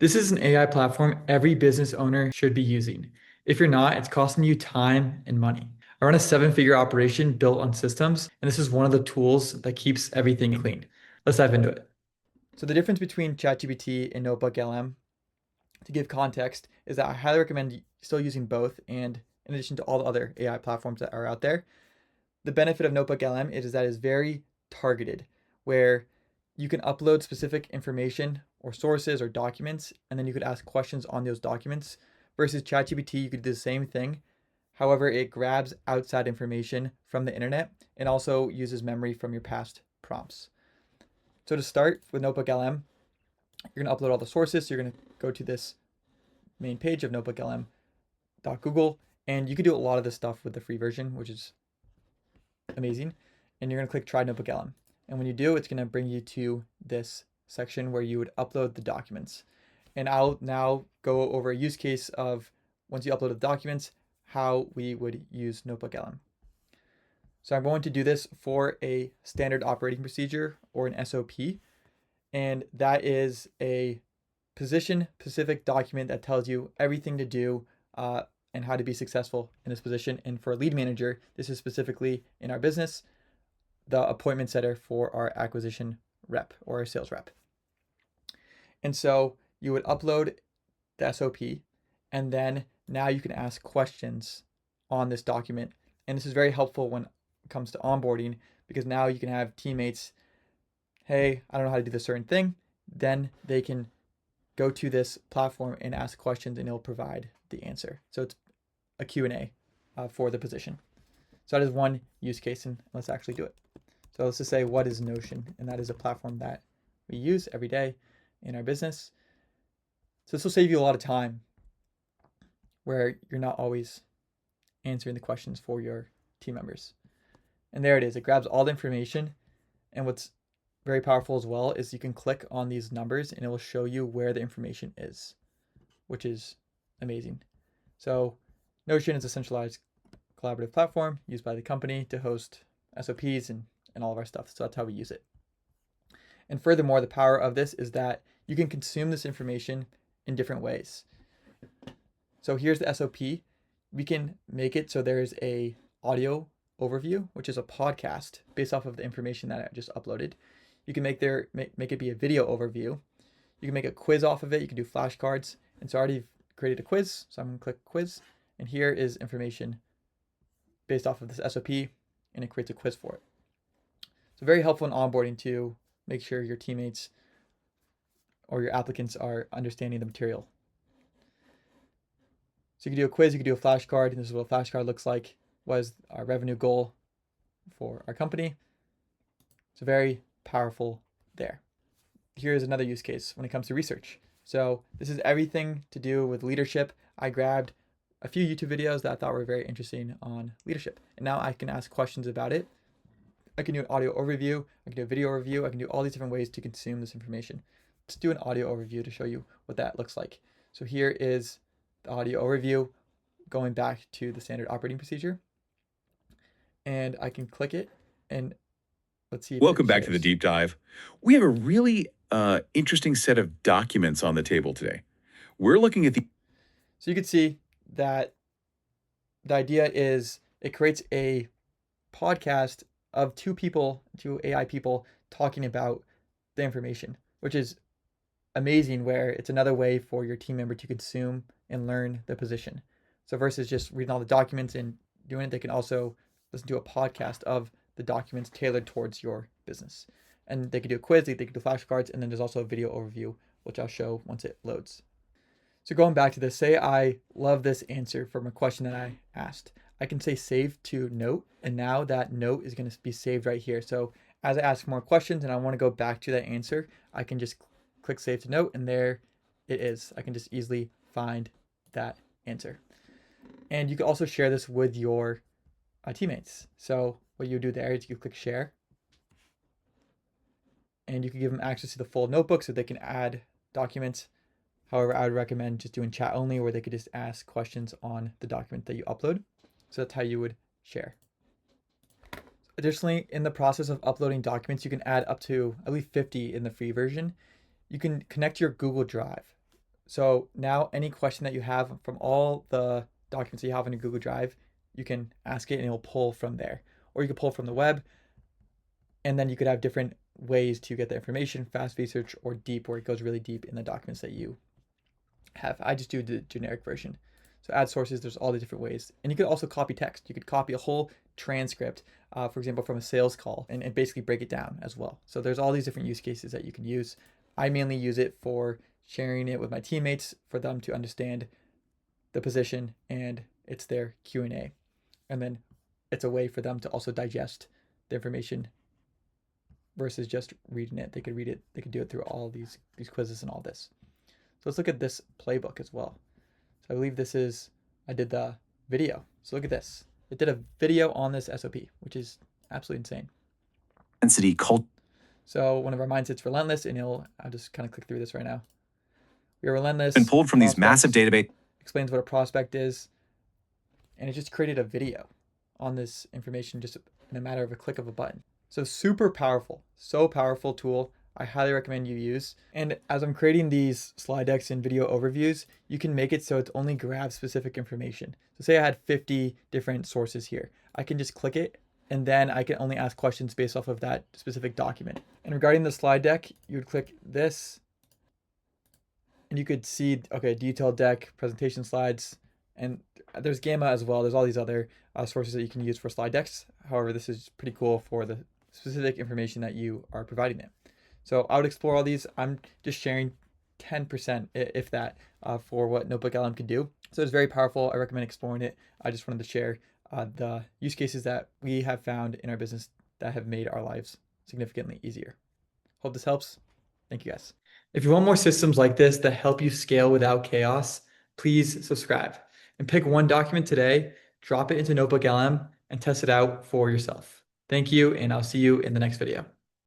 This is an AI platform every business owner should be using. If you're not, it's costing you time and money. I run a seven-figure operation built on systems, and this is one of the tools that keeps everything clean. Let's dive into it. So the difference between ChatGPT and NotebookLM, to give context, is that I highly recommend still using both, and in addition to all the other AI platforms that are out there, the benefit of NotebookLM is that it's very targeted, where you can upload specific information or sources or documents, and then you could ask questions on those documents. Versus ChatGPT, you could do the same thing. However, it grabs outside information from the internet and also uses memory from your past prompts. So to start with NotebookLM, you're going to upload all the sources. So you're going to go to this main page of notebooklm.google, and you can do a lot of this stuff with the free version, which is amazing. And you're going to click Try NotebookLM. And when you do, it's going to bring you to this section where you would upload the documents. And I'll now go over a use case of, once you upload the documents, how we would use NotebookLM. So I'm going to do this for a standard operating procedure, or an SOP. And that is a position-specific document that tells you everything to do and how to be successful in this position. And for a lead manager, this is specifically in our business, the appointment setter for our acquisition rep or our sales rep. And so you would upload the SOP, and then now you can ask questions on this document. And this is very helpful when it comes to onboarding, because now you can have teammates, hey, I don't know how to do this certain thing. Then they can go to this platform and ask questions, and it'll provide the answer. So it's a Q&A for the position. So that is one use case, and let's actually do it. So let's just say, what is Notion? And that is a platform that we use every day in our business. So this will save you a lot of time where you're not always answering the questions for your team members. And there it is. It grabs all the information. And what's very powerful as well is you can click on these numbers and it will show you where the information is, which is amazing. So Notion is a centralized collaborative platform used by the company to host SOPs and all of our stuff. So that's how we use it. And furthermore, the power of this is that you can consume this information in different ways. So here's the SOP. We can make it so there's a audio overview, which is a podcast based off of the information that I just uploaded. You can make it be a video overview. You can make a quiz off of it. You can do flashcards. And so I already created a quiz. So I'm going to click quiz. And here is information based off of this SOP, and it creates a quiz for it. So very helpful in onboarding to make sure your teammates or your applicants are understanding the material. So you can do a quiz, you can do a flashcard, and this is what a flashcard looks like. What is our revenue goal for our company? So very powerful there. Here's another use case when it comes to research. So this is everything to do with leadership. I grabbed a few YouTube videos that I thought were very interesting on leadership. And now I can ask questions about it. I can do an audio overview. I can do a video overview. I can do all these different ways to consume this information. Let's do an audio overview to show you what that looks like. So here is the audio overview going back to the standard operating procedure. And I can click it and let's see. Welcome back to the deep dive. We have a really interesting set of documents on the table today. We're looking at the... So you can see that the idea is it creates a podcast of two AI people talking about the information, which is amazing, where it's another way for your team member to consume and learn the position. So versus just reading all the documents and doing it, they can also listen to a podcast of the documents tailored towards your business. And they could do a quiz, they could do flashcards, and then there's also a video overview, which I'll show once it loads. So going back to this, say I love this answer from a question that I asked. I can say save to note, and now that note is going to be saved right here. So as I ask more questions and I want to go back to that answer, I can just click save to note, and there it is. I can just easily find that answer. And you can also share this with your teammates. So what you do there is you click share, and you can give them access to the full notebook so they can add documents. However, I would recommend just doing chat only, where they could just ask questions on the document that you upload. So that's how you would share. Additionally, in the process of uploading documents, you can add up to at least 50 in the free version. You can connect your Google Drive So now any question that you have from all the documents that you have on your Google Drive, you can ask it and it'll pull from there. Or you can pull from the web, and then you could have different ways to get the information, fast research or deep, where it goes really deep in the documents that you have. I just do the generic version. So add sources, there's all the different ways. And you could also copy text. You could copy a whole transcript, for example, from a sales call and basically break it down as well. So there's all these different use cases that you can use. I mainly use it for sharing it with my teammates for them to understand the position, and it's their Q&A. And then it's a way for them to also digest the information versus just reading it. They could read it, they could do it through all these quizzes and all this. So let's look at this playbook as well. So I believe I did the video. So look at this. It did a video on this SOP, which is absolutely insane. Density cult. So one of our mindsets relentless, and I'll just kind of click through this right now. We are relentless. Been pulled from these massive database. Explains what a prospect is. And it just created a video on this information just in a matter of a click of a button. So super powerful, so powerful tool. I highly recommend you use. And as I'm creating these slide decks and video overviews, you can make it so it only grabs specific information. So say I had 50 different sources here. I can just click it, and then I can only ask questions based off of that specific document. And regarding the slide deck, you would click this, and you could see, okay, detailed deck, presentation slides, and there's Gamma as well. There's all these other sources that you can use for slide decks. However, this is pretty cool for the specific information that you are providing it. So I would explore all these. I'm just sharing 10%, if that, for what NotebookLM can do. So it's very powerful. I recommend exploring it. I just wanted to share the use cases that we have found in our business that have made our lives significantly easier. Hope this helps. Thank you, guys. If you want more systems like this that help you scale without chaos, please subscribe and pick one document today, drop it into NotebookLM, and test it out for yourself. Thank you, and I'll see you in the next video.